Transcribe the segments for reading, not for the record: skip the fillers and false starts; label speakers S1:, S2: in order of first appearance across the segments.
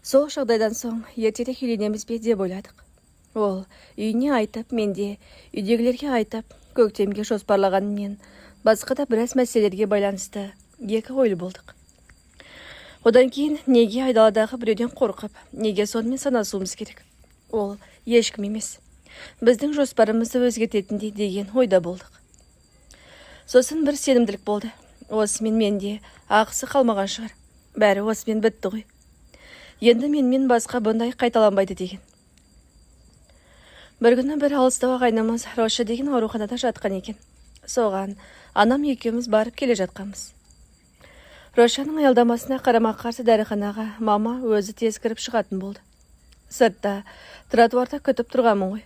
S1: Сол жағдайдан соң ертерек үйленеміз бе деп ойладық. Ол үйіне айтып, менде үйдегілерге айтып, көктемге жоспарлағанымен басқа да біраз мәселелерге байланысты екі ойлы болдық. Одан кейін неге айдаладағы біреуден қорқып, неге сонымен санасуымыз керек? Ол ешкім емес. Біздің жоспарымызды өзгертетіндей деген ойда болдық. Сосын бір сенімділік болды. Осымен менде ақысы қалмаған шығар. Бәрі осымен бітті ғой. Енді менімен басқа бұндай қайталанбайды деген. Бір күні бір алыстау ағайынымыз Роша деген ауруханада жатқан екен. Соған анам екеуміз барып келе жатқанбыз. Рошаның аялдамасына қарама-қарсы дәріханаға мама өзі тез кіріп шығатын болды. Сыртта тротуарда күтіп тұрғанмын ғой.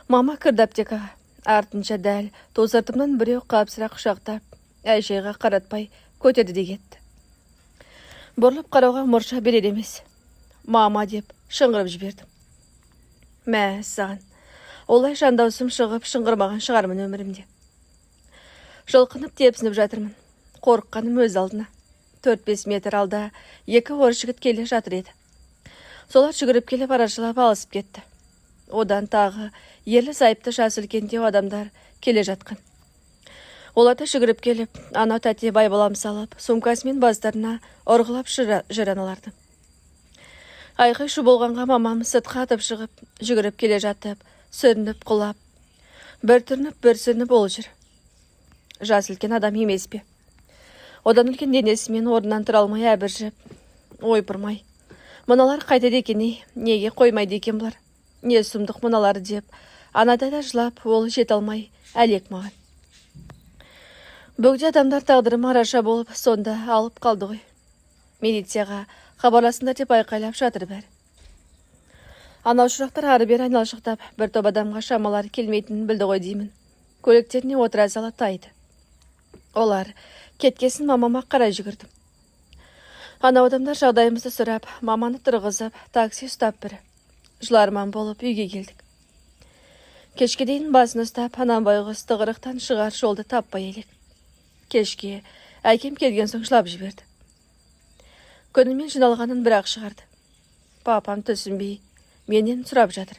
S1: Мама кірді аптекаға. Артынша дәл тозартымнан біреу қапсыра құшақтап, әжейға қаратпай көтерді де кетті. Бұрылып қарауға мұрша берер емес. Мама деп шыңғырып жібердім. Мә, саған. Олай жандаусым шығып шыңғырмаған шығармын өмірімде. Жылқынып тепсініп жатырмын. Қорыққаным өз алдына. 4-5 метр алда екі орыс жігіт келе жатыр еді. Солар жүгіріп келіп арашылап алысып кетті. Одан тағы ерлі зайыпты жасы үлкендеу адамдар келе жатқан. Олар да жүгіріп келіп, анау тәте байбалам салып, сумкасымен бастарына ұрғылап жыраналарды. Айқай шу болғанға мамам сыртқа атып шығып, жүгіріп келе жатып, сүрініп құлап, бір түрініп, бір сүрініп ол жүр. Жас үлкен адам емес пе? Одан үлкен денесімен орнынан тұра алмай әбіржіп, ойпырмай. Мыналар қайтеді екен, неге қоймайды екен бұлар? Не сұмдық мыналар деп, анада да жылап, ол жет алмай, әлек маған. Бөгде адамдар тағдырым араша болып, сонда алып қалды ғой. Милицияға хабарласыңдар деп айқайлап жатыр бәрі. Анау шырақтар ары-бері айналшықтап, бір топ адамға шамалары келмейтінін білді ғой деймін. Көліктеріне отыра сала тайды. Олар кеткесін мамама қарай жүгірдім. Анау адамдар жағдайымызды сұрап, маманы тұрғызып, такси ұстап бірі. Жыларман болып үйге келдік. Кешке дейін басын ұстап, анам байғыз тығырықтан шығар жолды таппай елек. Кешке әкем келген соң жылап жіберді. Күнімен жиналғанын бірақ шығарды. Папам түсінбей, менен сұрап жатыр.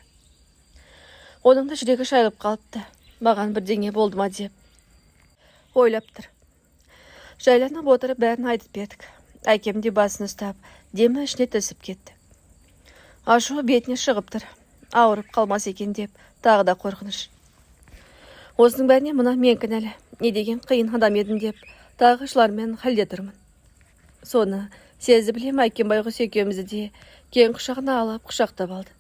S1: Оның да жүрегі шайылып қалыпты. Маған бірдеңе болды ма деп ойлап тұр. Жайланып отырып бәрін айтып бердік. Әкем де басын ұстап, демі ішіне түсіп кетті. Ашуы бетіне шығып тұр. Ауырып қалмас екен деп, тағы да қорқыныш. Осының бәріне мына мен кінәлі, не деген қиын адам едім деп, тағы жылармен халде тұрмын. Соны сезді білем, әкем байғұс екеумізді де кең құшағына алып құшақтап алды.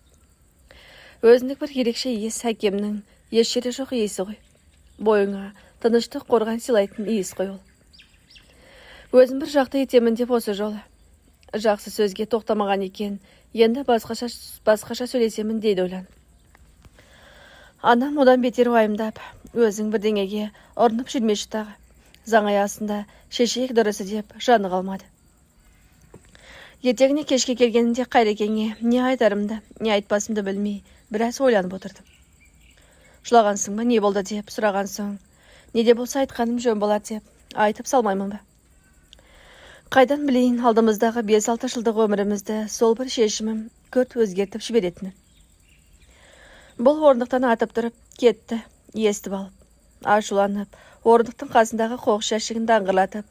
S1: Өзіндік бір ерекше иіс, әкемнің еш жері жоқ иісі ғой. Бойыңа тыныштық қорған сыйлайтын иіс қой ол. Өзім бір жақты етемін деп осы жолы. Жақсы сөзге тоқтамаған екен, енді басқаша сөйлесемін дейді ойлан. Анам одан бетер уайымдап, өзің бірдеңеге ұрынып жүрмеші тағы. Заң аясында шешейік дұрысы деп жаны қалмады. Ертеңіне кешке келгенінде Қайрекеңе не айтарымды, не айтпасымды білмей, біраз ойланып отырдым. Жылағансың ба, не болды деп сұраған соң, не де болса айтқаным жөн болады деп айтып салмаймын ба? Қайдан білейін, алдымыздағы 5-6 жылдық өмірімізді сол бір шешімім күрт өзгертіп жіберетінін. Бұл орындықтан атып тұрып, кетті, естіп алып. Ашуланып, орындықтың қасындағы қоқ шәшігін даңғырлатып,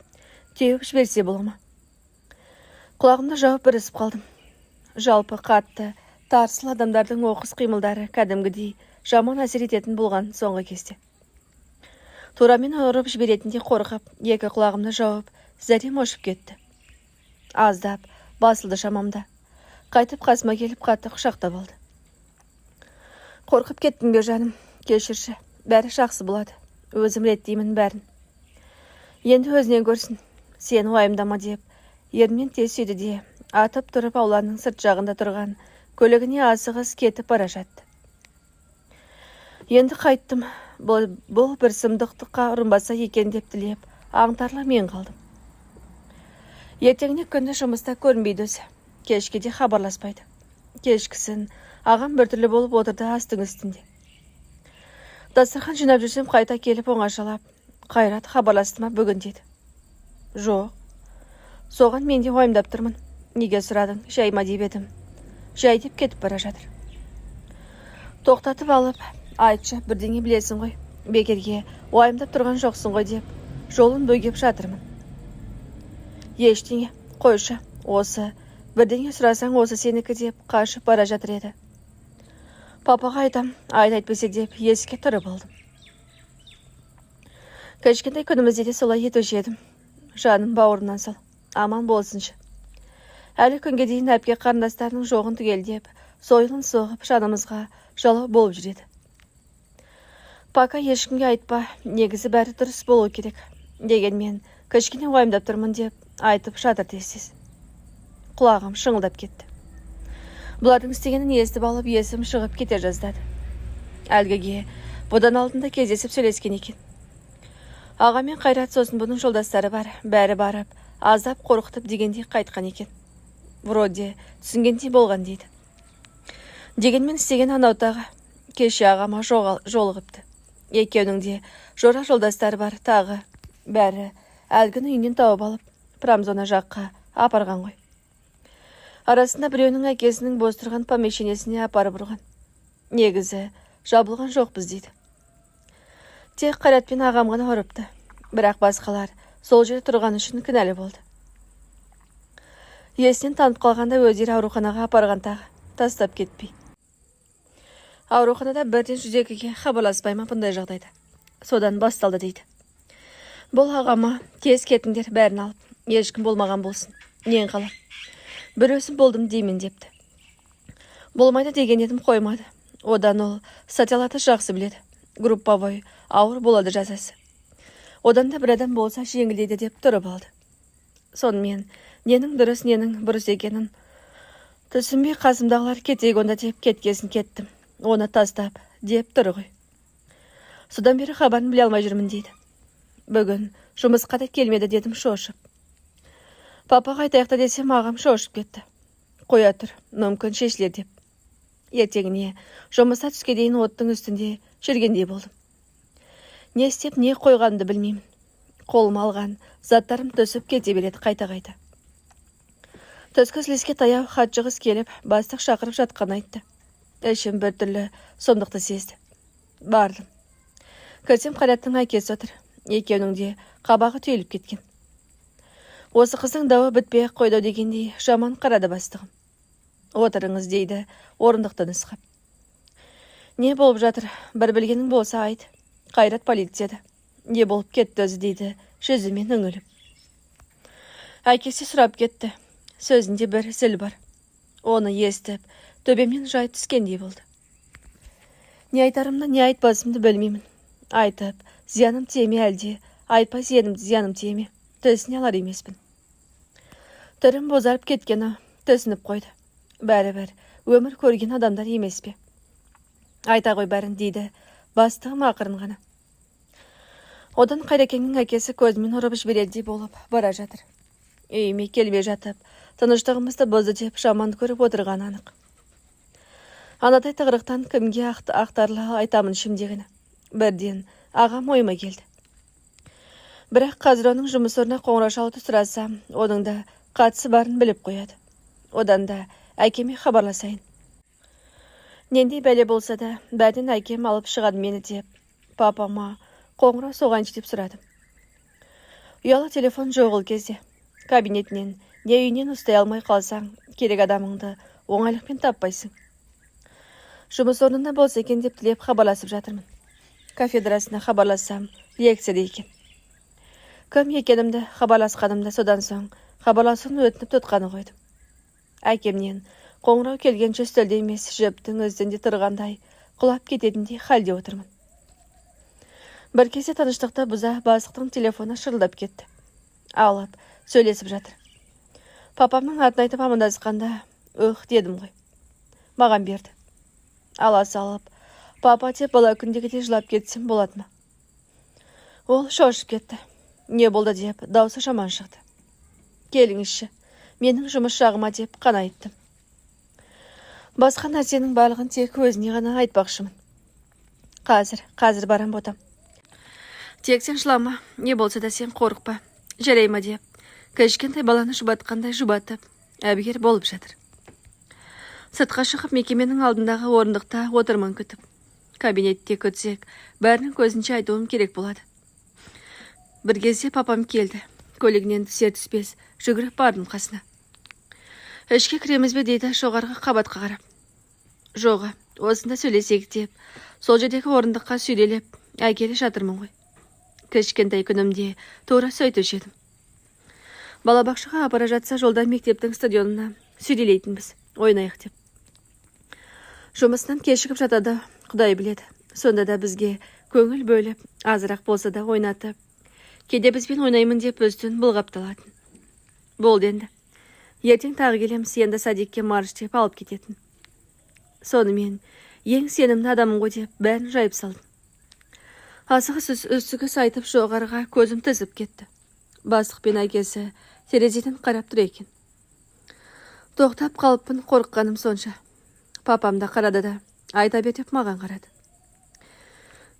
S1: теуіп жіберсе бола ма? Құлағымды жауып бірісіп қалдым. Жалпы қатты, тарсыл адамдардың оқыс қимылдары кәдімгідей жаман әсер ететін болған соңғы кезде. Турамен ұрып жіберетіндей қорқып, екі құлағымды жауып, зәрем ұшып кетті. Аздап, басылды шамамда. Қайтып қасыма келіп қатты құшақтап алды. Қорқып кеттім бе жаным, кешірші, бәрі жақсы болады. Өзім реттеймін бәрін. Енді өзінен көрсін, сен уайымдама деп, ермен тез сүйді де, атып тұрып ауланың сырт жағында тұрған көлігіне асығыс кетіп бара жатты. Енді қайттым, бұл бір сұмдықтыққа ұрынбаса екен деп тілеп, аңтарлы мен қалдым. Ертеңіне күні жұмыста көрінбейді өзі, кешкеде хабарласпайды. Кешкісін ағам біртүрлі болып отырды астың үстінде. Дастархан жинап жүрсем қайта келіп оңашалап, Қайрат хабарласты ма бүгін деді. Жоқ. Соған мен де уайымдап тұрмын. Неге сұрадың, жай ма деп едім. Жай деп кетіп бара жатыр. Тоқтатып алып, айтшы, бірдеңе білесің ғой. Бекерге уайымдап тұрған жоқсың ғой деп, жолын бөгеп жатырмын. Ештеңе, қойшы, осы, бірдеңе сұрасаң осы сенікі деп қашып бара жатыр еді. Папаға айтам, айтпесе деп еске тұрып алдым. Кішкентай күнімізде де солай етуші едім. Жаным бауырымнан сал, аман болсыншы. Әлі күнге дейін әпке қарындастарының жоғын түгелдеп, сойылын соғып жанымызға жалау болып жүреді. Пака ешкімге айтпа, негізі бәрі дұрыс болу керек. Дегенмен, кішкене уайымдап тұрмын деп айтып жатыр десіз. Құлағым шыңылдап кетті. Бұлардың істегенін естіп алып, есім шығып кете жаздады. Әлгіге бұдан алдында кездесіп сөйлескен екен. Аға мен Қайрат, сосын бұның жолдастары бар, бәрі барып, аздап қорқытып дегендей қайтқан екен. Вроде түсінгендей болған дейді. Дегенмен істеген анау тағы кеше ағама жолығыпты. Екеуінің де жора жолдастары бар, тағы бәрі әлгіні үйінен тауып алып, промзона жаққа апарған ғой. Арасында біреуінің әкесінің бос тұрған помещенесіне апарып ұрған. Негізі жабылған жоқпыз дейді. Тек Қайрат пен ағам ғана ұрыпты, бірақ басқалар сол жерде тұрған үшін кінәлі болды. Есінен танып қалғанда өздері ауруханаға апарған тағы, тастап кетпей. Ауруханада бірден 102-ге хабарласпай ма бұндай жағдайда. Содан басталды дейді. Бұл ағама тез кетіңдер, бәрін алып, ешкім болмаған болсын. Нең қалам. Бір өзім болдым деймін депті. Болмайды деген едім, қоймады. Одан ол сатилаты жақсы біледі. Групповой ауыр болады жазасы. Одан да бір адам болса жеңілдейді деп тұрып алды. Сонымен ненің дұрыс, ненің бұрыс екенін түсінбей қасымдағылар кетейік онда деп кеткесін кеттім. Оны тастап деп тұр ғой. Содан бері хабарын біле алмай жүрмін дейді. Бүгін жұмысқа да келмеді дедім шошып. Папаға айтаяқта десем ағам шошып кетті. Қоя тұр, мүмкін шешілер деп. Ертеңіне жұмыста түске дейін оттың үстінде жүргендей болдым. Не істеп, не қойғанды білмеймін. Қолыма алған заттарым түсіп кете береді қайта-қайта. Түскі слеске таяу хатшығыз келіп, бастық шақырып жатқан айтты. Ішім бір түрлі сұмдықты сезді. Бардым. Кірсем Қайраттың әкесі отыр. Екеуінің де қабағы түйіліп кеткен. Осы қыздың дауы бітпей қойды дегендей жаман қарады бастығым. Отырыңыз дейді, орындықты нұсқап. Не болып жатыр, бір білгенің болса айт. Қайрат полицияда. Не болып кетті өзі дейді, жүзімен үңіліп. Әкесі сұрап кетті. Сөзінде бір зіл бар. Оны естіп, төбемнен жай түскендей болды. Не айтарымды, не айтпасымды білмеймін. Айтып, зияным тиеме әлде, айтпай зияным тиеме, төсіне алар емеспін. Түрім бозарып кеткені төсініп қойды. Бәрі-бір өмір көрген адамдар емес пе? Айта ғой бәрін дейді, бастығым ақырын ғана. Одан Қайрекеңнің әкесі көзімен ұрып жіберелдей болып бара жатыр. Үйіме келбей жатып, тыныштығымызды бұзды деп жаман көріп отырған анық. Анадай тығырықтан кімге ақтарлы айтамын шімдегіні. Бірден ағам ойыма келді. Бірақ қазір оның жұмыс орнына қоңырау шалуды сұрасам, оның да қатысы барын біліп қояды. Одан да әкеме хабарласайын. Нендей бәле болса да, бәрден әкем алып шығады мені деп, папама қоңырау соғайыншы деп сұрадым. Ұялы телефон жоқ ол кезде. Кабинетінен, не үйінен ұстай алмай қалсаң, керек адамыңды оңайлықпен таппайсың. Жұмыс орнында болса екен деп тілеп хабарласып жатырмын. Кафедрасына хабарлассам, лекцияда екен. Кім екенімді хабарласқанымда содан соң хабарласуын өтініп тұтқаны қойдым. Әкемнен қоңырау келгенше үстелде емес, жіптің өзінде тұрғандай, құлап кететіндей халде отырмын. Бір кезде таныштықта бұза бастықтың телефоны шырылдап кетті. Алып, сөйлесіп жатыр. Папамның атын айтып амандасқанда, дедім ғой. Маған берді. Ала салып, папа деп бала күндегідей жылап кетсем болады ма? Ол шошып кетті. Не болды деп, даусы жаман шықты. Келіңізші, менің жұмыс жағыма деп қана айттым. Басқа нәрсенің барлығын тек өзіне ғана айтпақшымын. Қазір барам ботам. Тек сен жылама, не болса да сен қорықпа, жарай ма деп. Кішкентай баланы жұбатқандай жұбатып, әбігер болып жатыр. Сыртқа шығып мекеменің алдындағы орындықта отырмын күтіп. Кабинетте күтсек, бәрінің көзінше айтуым керек болады. Бір кезде папам келді. Көлігінен түсер түспес жүгіріп бардым қасына. Ішке кіреміз бе дейді жоғарғы қабатқа қарап. Жоға, осында сөйлесек деп, сол жердегі орындыққа сүйрелеп әкеле жатырмын ғой. Кішкентай күнімде тура сөйтуші едім. Балабақшаға апара жатса жолда мектептің стадионына сүйрелейтінбіз, ойнайық деп. Жұмысынан кешігіп жатады, Құдай біледі. Сонда да бізге көңіл бөліп, азырақ болса да ойнатып, кейде бізбен ойнаймын деп өз-түн бұлғапталатын. Болды енді. Ертең тағы келеміз, енді садикке марш деп алып кететін. Сонымен ең сенімді адамын ғой деп бәрін жайып салдым. Асығыс үстігіс айтып жоғарыға көзім тізіп кетті. Бастық пен әкесі терезеден қарап тұр екен. Тоқтап қалыппын, қорыққаным сонша. Папам да қарады да, айта бер деп маған қарады.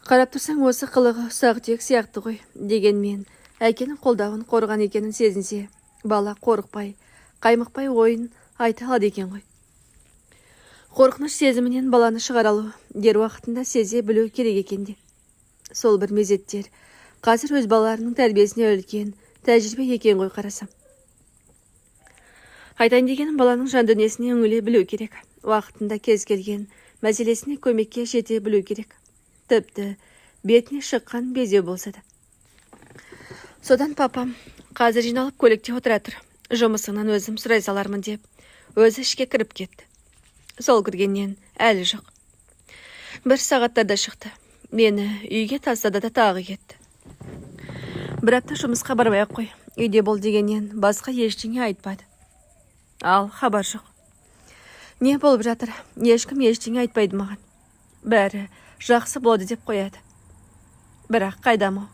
S1: Қарап тұрсаң осы қылығы ұсақ-түйек сияқты ғой, дегенмен әкенің қолдауын қорған екенін сезінсе, бала қорықпай, қаймықпай ойын айта алады екен ғой. Қорқыныш сезімінен баланы шығаралу дер уақытында сезе білу керек екенде. Сол бір мезеттер қазір өз балаларының тәрбиесіне үлкен тәжірибе екен ғой қарасам. Айтайын дегенім баланың жан дүниесіне үңіле білу керек. Уақытында кез келген мәселесіне көмекке жете білу керек. Тіпті бетіне шыққан безеу болса да. Содан папам қазір жиналып көлікте отыра тұр. Жұмысыңнан өзім сұрай салармын деп, өзі ішке кіріп кетті. Сол кіргеннен әлі жоқ. Бір сағаттарда шықты. Мені үйге тастады да тағы кетті. Бір апта жұмысқа бармай-ақ қой. Үйде бол дегеннен басқа ештеңе айтпады. Ал хабар жоқ. Не болып жатыр? Ешкім ештеңе айтпайды маған. Бәрі жақсы болды деп қояды. Бірақ қайдам о?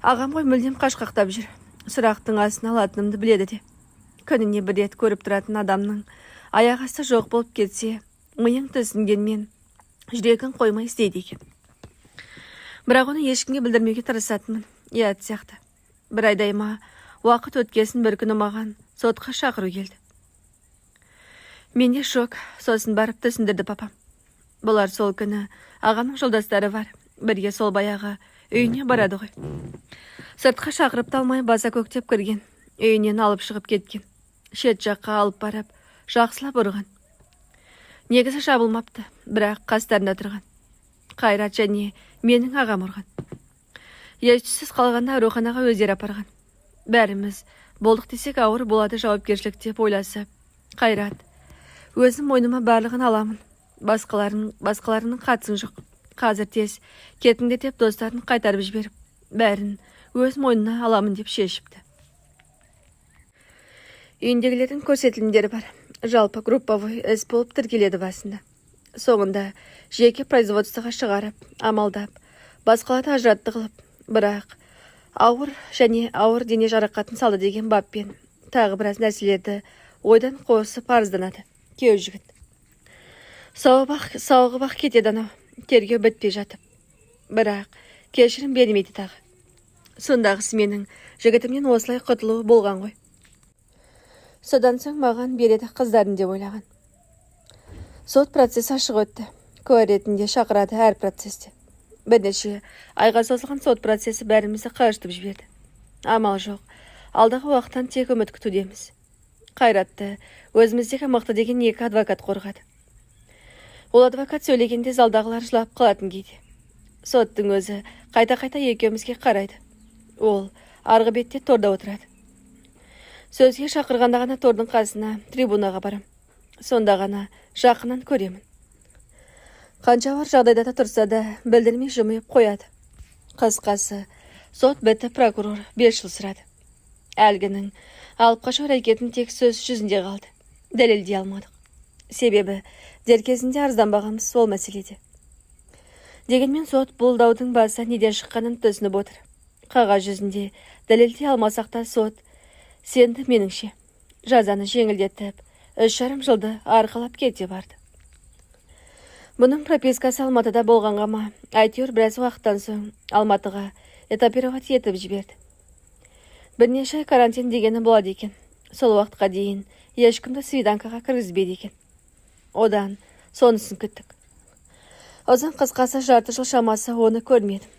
S1: Ағам ғой мүлдем қашқақтап жүр. Сұрақтың астына алатынымды біледі де. Күніне бір рет көріп тұратын адамның аяқ асты жоқ болып кетсе, миың түсінгенмен жүрегін қоймай істейді екен. Бірақ оны ешкімге білдірмеуге тырысатынмын. Ұят сияқты. Бір айдай ма уақыт өткесін бір күні маған сотқа шақыру келді. Менде шок, сосын барып түсіндірді папам. Бұлар сол күні ағаның жолдастары бар, бірге сол баяғы үйіне барады ғой. Сыртқа шақырып талмай баса көктеп кірген, үйінен алып шығып кеткен. Шет жаққа алып барып, жақсылап ұрған. Негізі жабылмапты, бірақ қастарында тұрған. Қайрат және менің ағам ұрған. Ес-түссіз қалғанда ауруханаға өздері апарған. Бәріміз болдық десек ауыр болады жауапкершілік деп ойласып. Қайрат, өзім мойныма барлығын аламын. Басқаларының қатысын жоқ. Қазір тез кетіңдер деп достарын қайтарып жіберіп, бәрін өз мойнына аламын деп шешіпті. Үйіндегілердің көрсетілімдері бар. Жалпы групповой іс болып тіркеледі басында. Соңында жеке производствоға шығарып, амалдап, басқаларды ажыратты қылып, бірақ ауыр дене жарақатын салды деген баппен тағы біраз нәрселерді ойдан қосып арызданады. Кеу жігіт. Сауығып кетеді анау, тергеу бітпей жатып. Бірақ кешірім бермейді тағы. Сондағысы менің жігітімнен осылай құтылуы болған ғой. Содан соң маған береді қыздарын деп ойлаған. Сот процесі ашық өтті. Куә ретінде шақырады әр процесте. Бірнеше айға созылған сот процесі бәрімізді қажытып жіберді. Амал жоқ. Алдағы уақыттан тек үміт күтудеміз. Қайратты өзіміздегі мықты деген екі адвокат қорғады. Ол адвокат сөйлегенде залдағылар жылап қалатын кейде. Соттың өзі қайта-қайта екеумізге қарайды. Ол арғы бетте торда отырады. Сөзге шақырғанда ғана тордың қасына трибунаға барам. Сонда ғана жақыннан көремін. Қанша бар жағдайда да тұрса да білдірмей жымиып қояды. Қысқасы, сот бітті, прокурор 5 жыл сұрады. Әлгінің алып қашу әрекетін тек сөз жүзінде қалды. Дәлелдей алмадық. Себебі дер кезінде арызданбағанбыз сол мәселеде. Дегенмен сот бұл даудың басы неден шыққанын түсініп отыр. Қағаз жүзінде дәлелдей алмасақ та сот сенді меніңше. Жазаны жеңілдетіп, 3,5 жылды арқалап кете барды. Бұның пропискасы Алматыда болғанға ма, әйтеуір біраз уақыттан соң Алматыға этапировать етіп жіберді. Бірнеше ай карантин дегені болады екен. Сол уақытқа дейін ешкімді свиданкаға кіргізбейді екен. Одан сонысын күттік. Ұзын қысқасы жарты жыл шамасы оны көрмедім.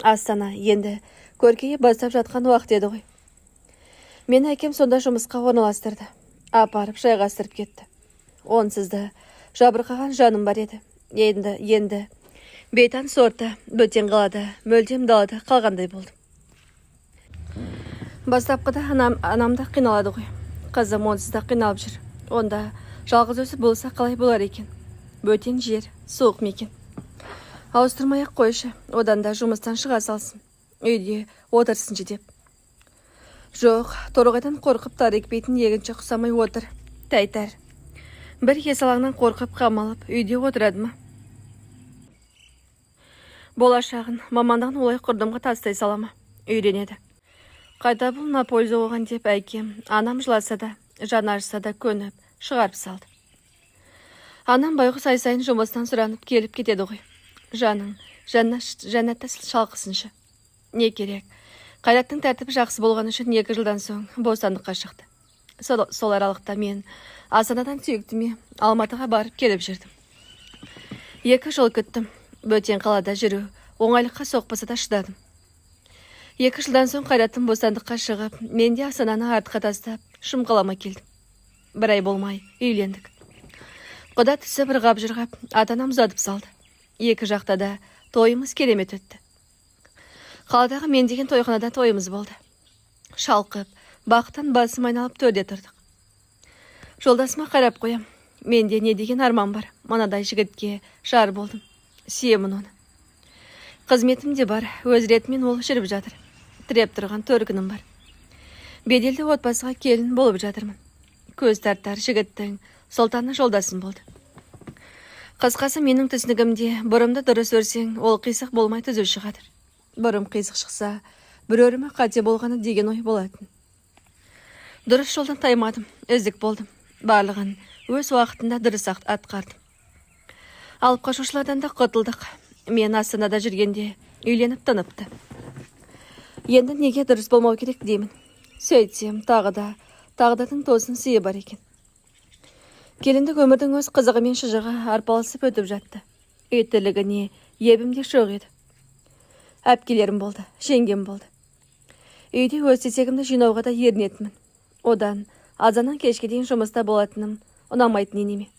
S1: Астана енді көркейе бастап жатқан уақыт еді ғой. Мен әкем сонда жұмысқа орналастырды. Апарып жайғастырып кетті. Онсызды жабырқаған жаным бар еді. Енді бейтан сорта бөтен қалада, мүлдем далада қалғандай болдым. Бастапқыда анамда қиналады ғой. Қызым онсызда қиналып жүр. Онда жалғыз өзі болса қалай болар екен? Бөтен жер, суық мекен. Ауыстырмай-ақ қойшы, одан да жұмыстан шыға салсын. Үйде отырсыншы деп. Жоқ, торғайдан қорқып тар екпейтін егінші құсамай отыр. Тәйтар. Бір есалаңнан қорқып қамалып, үйде отырады ма? Болашағын мамандығын олай құрдымға тастай салама. Үйренеді. Қайта бұл на польза оған деп әкем, анам жыласа да, жаны ашса да көніп, шығарып салды. Анам байғұс ай сайын жұмыстан сұранып келіп кетеді ғой. Жаның, жәннатта шалқысыншы. Не керек? Қайраттың тәртібі жақсы болған үшін 2 жылдан соң бостандыққа шықты. Сол аралықта мен Астанадан сүйіктіме Алматыға барып келіп жүрдім. 2 жыл күттім. Бөтен қалада жүру оңайлыққа соқпаса да шыдадым. 2 жылдан соң Қайраттың бостандыққа шығып, мен де Астананы артқа тастап, шымқалама келдім. 1 ай болмай үйлендік. Құда түсі бір ғап жырғап, атанам ұзатып салды. 2 жақта да тойымыз керемет өтті. Қаладағы мен деген тойханада тойымыз болды. Шалқып, бақыттан басым айналып төрде тұрдық. Жолдасыма қарап қоям. Менде не деген арман бар. Манадай жігітке жар болдым. Сүйемін оны. Қызметім де бар. Өз ретімен ол жүріп жатыр. Тіреп тұрған төркінім бар. Беделді отбасыға келін болып жатырмын. Көз тартар жігіттің сұлтаны жолдасым болды. Қысқасы менің түсінігімде бұрымды дұрыс өрсең, ол қисық болмай түзу шығады. Бұрым қисық шықса, бір өрімі қате болғаны деген ой болатын. Дұрыс жолдан таймадым, үздік болдым. Барлығын өз уақытында дұрыс атқардым. Алып қашушылардан да құтылдық. Мен Астанада жүргенде үйленіп тыныпты. Енді неге дұрыс болмау керек деймін. Сөйтсем, тағдырдың тосын сыйы бар екен. Келіндік өмірдің өз қызығы мен шыжығы арпалысып өтіп жатты. Үй тірлігіне ебімде жоқ еді. Әпкелерім болды, жеңгем болды. Үйде өз тесегімді жинауға да ерінетімін. Одан азаннан кешке дейін жұмыста болатыным ұнамайтын енеме.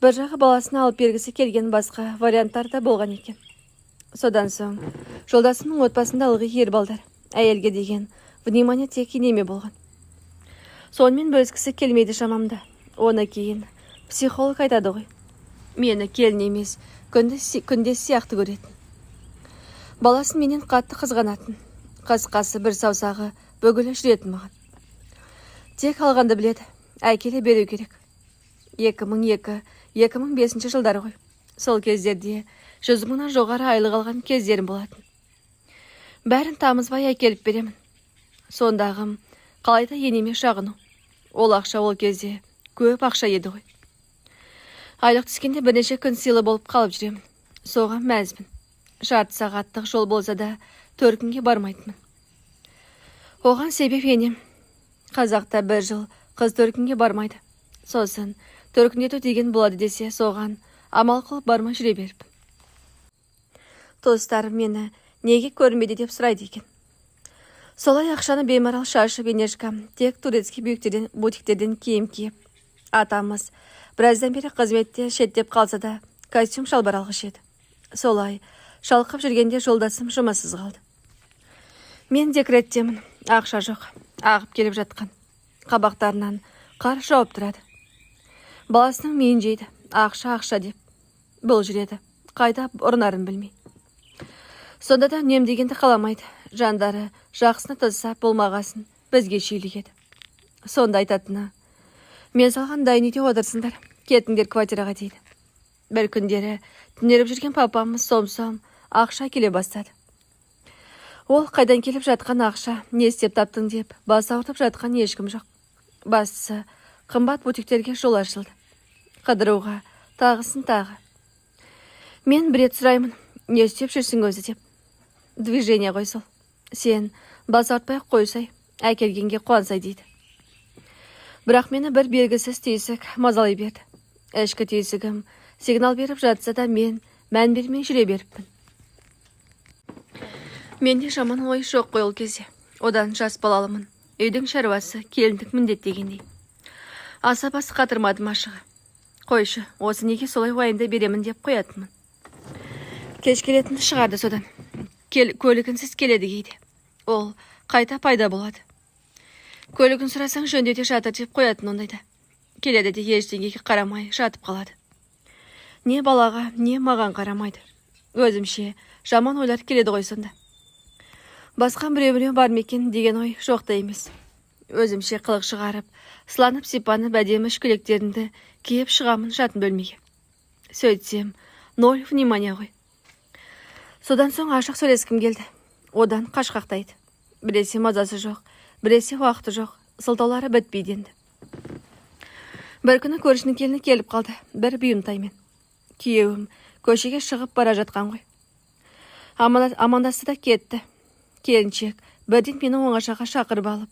S1: Бір жағы баласына алып бергісі келген басқа варианттар да болған екен. Содан соң жолдасымның отбасында ылғи ер балдар, әйелге деген внимание тек енеме болған. Сонымен бөліскісі келмейді шамамда. Оны кейін психолог айтады ғой. Мені келін емес, күндес сияқты көретін. Баласын менен қатты қызғанатын. Қасқасы бір саусағы бөгілі жүретін маған. Тек алғанды біледі, әкеле беру керек. 2002-2005 жылдары ғой. Сол кездерде 100 мыңнан жоғары айлық алған кездерім болатын. Бәрін тамызбай әкеліп беремін. Сондағым қалайда енеме шағыну. Ол ақша ол кезде көп ақша еді ғой. Айлық түскенде бірнеше күн сыйлы болып қалып жүремін. Соған мәзбін. Жарты сағаттық жол болса да 4 күнге бармайтынмын. Оған себеп енем. Қазақта 1 жыл қыз 4 күнге бармайды. Сосын 4 күнде деген болады десе, соған амал қылып бармай жүре беріп. Туыстарым мені неге көрінбеді деп сұрайды екен. Солай ақшаны беймарал шашып енешкам тек турецкий бутиктерден киім киіп. Атамыз біраздан бері қызметте шеттеп қалса да костюм шалбар алғыш еді. Солай шалқып жүргенде жолдасым жұмыссыз қалды. Мен декреттемін, ақша жоқ, ағып келіп жатқан. Қабақтарынан қар жауып тұрады. Баласының миын жейді, ақша деп. Бұл жүреді, қайда ұрынарын білмей. Сонда да үнем дегенді қаламайды. Жандары жақсыны тызса болмағасын бізге шүйлігеді. Сонда айтатыны: мен салған дайын үйде отырсыңдар, кетіңдер квартираға дейді. Бір күндері түнеріп жүрген папамыз сом-сом ақша келе бастады. Ол қайдан келіп жатқан ақша, не істеп таптың деп бас ауыртып жатқан ешкім жоқ. Бастысы қымбат бутиктерге жол ашылды. Қыдыруға тағысын тағы. Мен бір рет сұраймын: не істеп жүрсің өзі деп. Движение ғой сол. Сен бас ауыртпай қойсай, әкелгенге қуансай дейді. Бірақ мені бір белгісіз түйсік мазалай берді. Ішкі түйсігім сигнал беріп жатса да мен мән бермей жүре беріппін. Менде жаман ой жоқ қой ол кезде. Одан жас балалымын. Үйдің шаруасы келіндік міндет дегендей. Аса басы қатырмадым ашығы. Қойшы, осы неге солай уайымдай беремін деп қоятынмын. Кеш келетінді шығарды содан. Көлігінсіз келеді кейде. Ол қайта пайда болады. Көлігін сұрасаң жөндеуде жатыр деп қоятын ондайда. Келеді де ештеңеге қарамай жатып қалады. Не балаға, не маған қарамайды. Өзімше жаман ойлар келеді ғой сонда. Басқан біреу бар мекен деген ой жоқ та емес. Өзімше қылық шығарып, сыланып сипанып әдемі ішкілектерімді киіп шығамын жатын бөлмеге. Сөйтсем, ноль внимания ғой. Содан соң ашық сөйлескім келді. Одан қашқақтайды. Біресе мазасы жоқ, біресе уақыты жоқ, сылтаулары бітпейді енді. Бір күні көршінің келіні келіп қалды, бір бұйымтаймен. Күйеуім көшеге шығып бара жатқан ғой. Амандасты да кетті. Келіншек бірден мені оңашаға шақырып алып,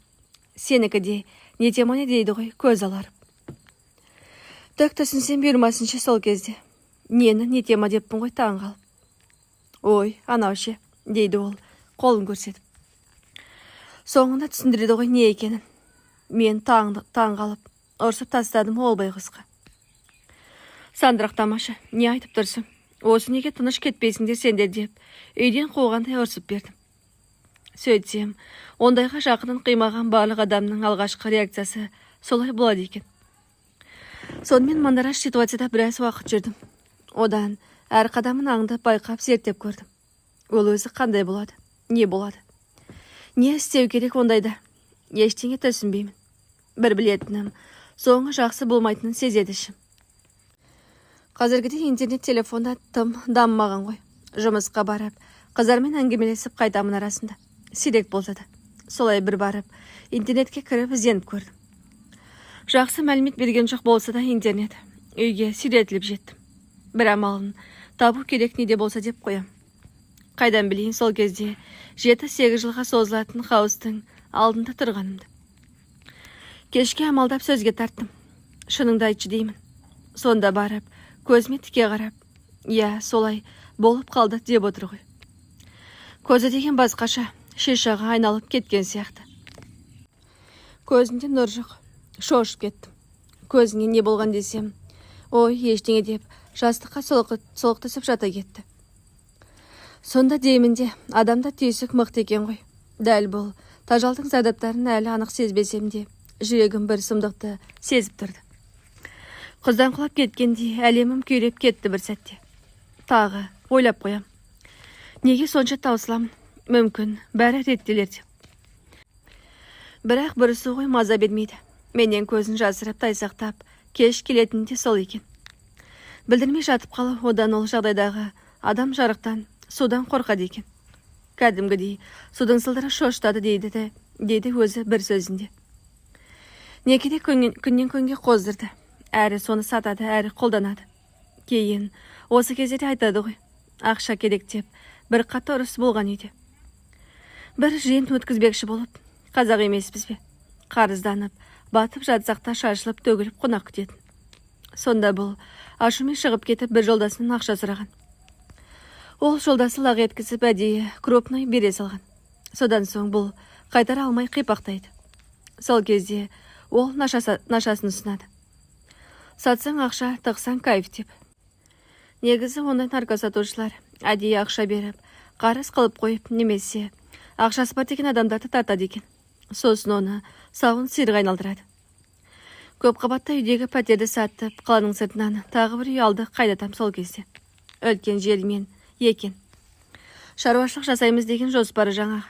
S1: сенікі де не тема не дейді ғой, көз аларып. Түк түсінсем бұйырмасыншы сол кезде. Нені не тема деппін ғой таң қалып. Ой, анау ше, дейді ол, қолын көрсетіп. Соңында түсіндіреді ғой не екенін. Мен таң қалып, ұрсып тастадым ол байғұсқа. Сандырақ тамаша, не айтып тұрсың? Осы неге тыныш кетпейсіңдер сендер деп, үйден қуғандай ұрсып бердім. Сөйтсем, ондайға жақынын қимаған барлық адамның алғашқы реакциясы солай болады екен. Сонымен мандараш ситуацияда біраз уақыт жүрдім. Одан әр қадамын аңдып байқап зерттеп көрдім. Ол өзі қандай болады, не болады. Не істеу керек ондайда? Ештеңе түсінбеймін. Бір білетінім, соңы жақсы болмайтынын сезеді ішім. Қазіргіде интернет телефонда тым дамымаған ғой. Жұмысқа барып, қыздармен әңгімелесіп қайтамын арасында. Сирек болса да. Солай бір барып, интернетке кіріп ізденіп көрдім. Жақсы мәлімет берген жоқ болса да интернет. Үйге сүйретіліп жеттім. Бір амалын табу керек неде болса деп қоям. Қайдан білейін сол кезде 7-8 жылға созылатын хаостың алдында тұрғанымды. Кешке амалдап сөзге тарттым. Шыныңды айтшы деймін. Сонда барып, көзіме тіке қарап, иә, солай болып қалды деп отыр ғой. Көзі деген басқаша, шишаға айналып кеткен сияқты. Көзінде нұр жоқ, шошып кеттім. Көзіңе не болған десем, ой, ештеңе деп, жастыққа солық түсіп жата кетті. Сонда деймін де, адамда түйсік мықты екен ғой. Дәл бұл, тажалдың зардаптарын әлі анық сезбесем де, жүрегім бір сұмдықты сезіп тұрды. Қыздан құлап кеткендей, әлемім күйреп кетті бір сәтте. Тағы ойлап қоям. Неге сонша таусыламын? Мүмкін, бәрі реттелер деп. Бірақ бірісі ғой маза бермейді. Менен көзін жасырып тайсақтап, кеш келетінде сол екен. Білдірмей жатып қалып, одан ол жағдайдағы адам жарықтан, судан қорқады екен. Кәдімгідей, судың сылдыры шоштады дейді өзі бір сөзінде. Некеде күннен күнге қоздырды. Әрі соны сатады, әрі қолданады. Кейін осы кезде айтады ғой, ақша керек деп, бір қатты ұрыс болған үйде. Бір жиын өткізбекші болып, қазақ емеспіз бе? Қарызданып, батып жатсақта шашылып төгіліп қонақ күтетін. Сонда бұл ашумен шығып кетіп бір жолдасының ақша сұраған. Ол жолдасы лақ еткізіп әдейі крупной бере салған. Содан соң бұл қайтара алмай қипақтайды. Сол кезде ол нашасын ұсынады. Сатсаң ақша, тықсаң кайф деп. Негізі ондай наркосатушылар әдейі ақша беріп, қарыз қылып қойып, немесе ақшасы бар деген адамдарды тартады екен. Сосын оны сауын сиырға айналдырады. Көп қабатты үйдегі пәтерді саттып, қаланың сыртынан тағы бір үй алды қайдатам сол кезде. Өлкен жермен екен. Шаруашылық жасаймыз деген жоспары жаңағы.